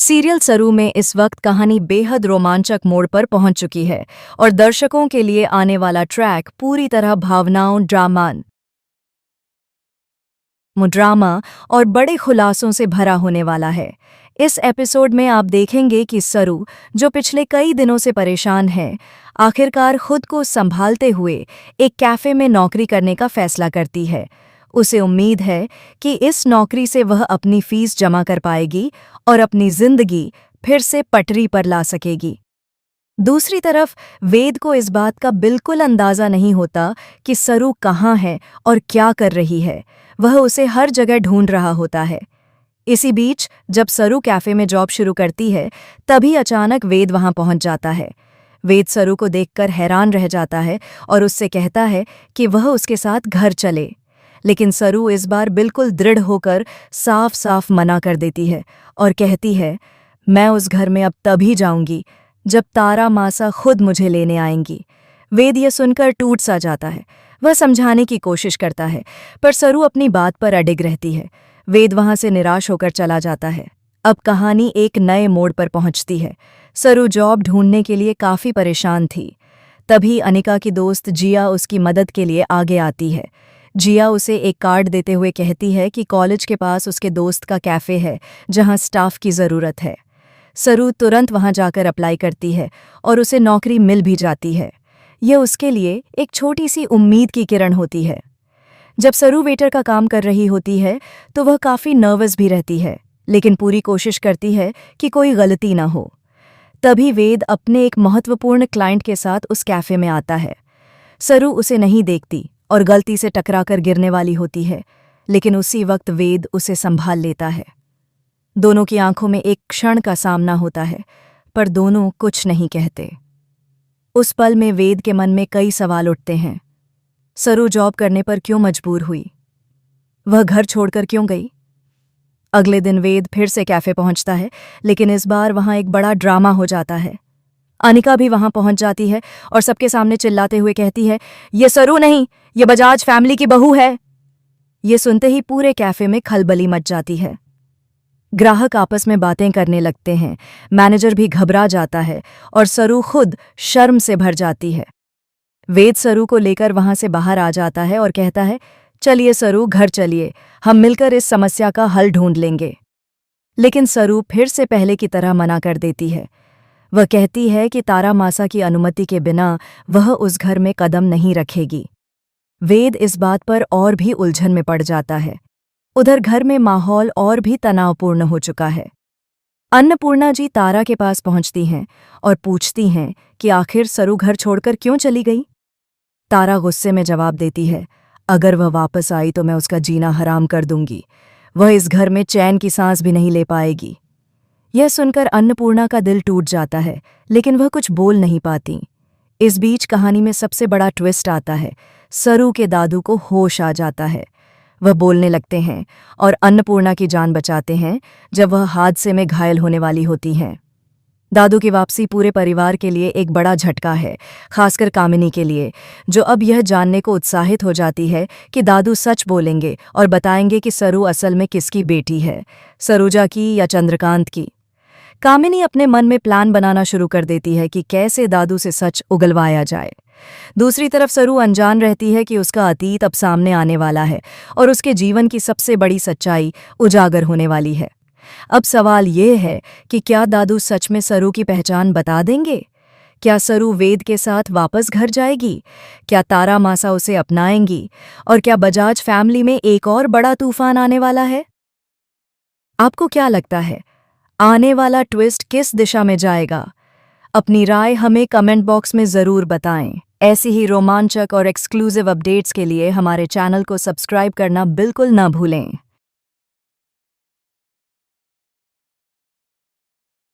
Serial सरू में इस वक्त कहानी बेहद रोमांचक मोड़ पर पहुंच चुकी है और दर्शकों के लिए आने वाला ट्रैक पूरी तरह भावनाओं, ड्रामा और बड़े खुलासों से भरा होने वाला है। इस एपिसोड में आप देखेंगे कि सरू, जो पिछले कई दिनों से परेशान है, आखिरकार खुद को संभालते हुए एक कैफे में नौकरी करने का फैसला करती है। उसे उम्मीद है कि इस नौकरी से वह अपनी फीस जमा कर पाएगी और अपनी जिंदगी फिर से पटरी पर ला सकेगी। दूसरी तरफ वेद को इस बात का बिल्कुल अंदाजा नहीं होता कि सरू कहाँ है और क्या कर रही है। वह उसे हर जगह ढूंढ रहा होता है। इसी बीच जब सरू कैफे में जॉब शुरू करती है, तभी अचानक वेद वहां पहुंच जाता है। वेद सरू को देखकर हैरान रह जाता है और उससे कहता है कि वह उसके साथ घर चले, लेकिन सरू इस बार बिल्कुल दृढ़ होकर साफ साफ मना कर देती है और कहती है, मैं उस घर में अब तभी जाऊंगी जब तारा मासा खुद मुझे लेने आएंगी। वेद यह सुनकर टूट सा जाता है। वह समझाने की कोशिश करता है, पर सरू अपनी बात पर अडिग रहती है। वेद वहां से निराश होकर चला जाता है। अब कहानी एक नए मोड़ पर पहुंचती है। सरू जॉब ढूंढने के लिए काफी परेशान थी। तभी अनिका की दोस्त जिया उसकी मदद के लिए आगे आती है। जिया उसे एक कार्ड देते हुए कहती है कि कॉलेज के पास उसके दोस्त का कैफे है जहां स्टाफ की ज़रूरत है। सरू तुरंत वहां जाकर अप्लाई करती है और उसे नौकरी मिल भी जाती है। यह उसके लिए एक छोटी सी उम्मीद की किरण होती है। जब सरू वेटर का काम कर रही होती है तो वह काफ़ी नर्वस भी रहती है, लेकिन पूरी कोशिश करती है कि कोई गलती ना हो। तभी वेद अपने एक महत्वपूर्ण क्लाइंट के साथ उस कैफे में आता है। सरू उसे नहीं देखती और गलती से टकराकर गिरने वाली होती है, लेकिन उसी वक्त वेद उसे संभाल लेता है। दोनों की आंखों में एक क्षण का सामना होता है, पर दोनों कुछ नहीं कहते। उस पल में वेद के मन में कई सवाल उठते हैं। सरू जॉब करने पर क्यों मजबूर हुई? वह घर छोड़कर क्यों गई? अगले दिन वेद फिर से कैफे पहुंचता है, लेकिन इस बार वहां एक बड़ा ड्रामा हो जाता है। अनिका भी वहां पहुंच जाती है और सबके सामने चिल्लाते हुए कहती है, ये सरू नहीं, ये बजाज फैमिली की बहू है। ये सुनते ही पूरे कैफे में खलबली मच जाती है। ग्राहक आपस में बातें करने लगते हैं, मैनेजर भी घबरा जाता है और सरू खुद शर्म से भर जाती है। वेद सरू को लेकर वहां से बाहर आ जाता है और कहता है, चलिए सरू, घर चलिए, हम मिलकर इस समस्या का हल ढूंढ लेंगे। लेकिन सरू फिर से पहले की तरह मना कर देती है। वह कहती है कि तारा मासा की अनुमति के बिना वह उस घर में कदम नहीं रखेगी। वेद इस बात पर और भी उलझन में पड़ जाता है। उधर घर में माहौल और भी तनावपूर्ण हो चुका है। अन्नपूर्णा जी तारा के पास पहुंचती हैं और पूछती हैं कि आखिर सरू घर छोड़कर क्यों चली गई। तारा गुस्से में जवाब देती है, अगर वह वापस आई तो मैं उसका जीना हराम कर दूंगी। वह इस घर में चैन की सांस भी नहीं ले पाएगी। यह सुनकर अन्नपूर्णा का दिल टूट जाता है, लेकिन वह कुछ बोल नहीं पाती। इस बीच कहानी में सबसे बड़ा ट्विस्ट आता है। सरू के दादू को होश आ जाता है। वह बोलने लगते हैं और अन्नपूर्णा की जान बचाते हैं जब वह हादसे में घायल होने वाली होती हैं। दादू की वापसी पूरे परिवार के लिए एक बड़ा झटका है, खासकर कामिनी के लिए, जो अब यह जानने को उत्साहित हो जाती है कि दादू सच बोलेंगे और बताएंगे कि सरू असल में किसकी बेटी है, सरोजा की या चंद्रकांत की। कामिनी अपने मन में प्लान बनाना शुरू कर देती है कि कैसे दादू से सच उगलवाया जाए। दूसरी तरफ सरू अनजान रहती है कि उसका अतीत अब सामने आने वाला है और उसके जीवन की सबसे बड़ी सच्चाई उजागर होने वाली है। अब सवाल ये है कि क्या दादू सच में सरू की पहचान बता देंगे? क्या सरू वेद के साथ वापस घर जाएगी? क्या तारा मासा उसे अपनाएंगी? और क्या बजाज फैमिली में एक और बड़ा तूफान आने वाला है? आपको क्या लगता है, आने वाला ट्विस्ट किस दिशा में जाएगा? अपनी राय हमें कमेंट बॉक्स में ज़रूर बताएं। ऐसी ही रोमांचक और एक्सक्लूसिव अपडेट्स के लिए हमारे चैनल को सब्सक्राइब करना बिल्कुल न भूलें।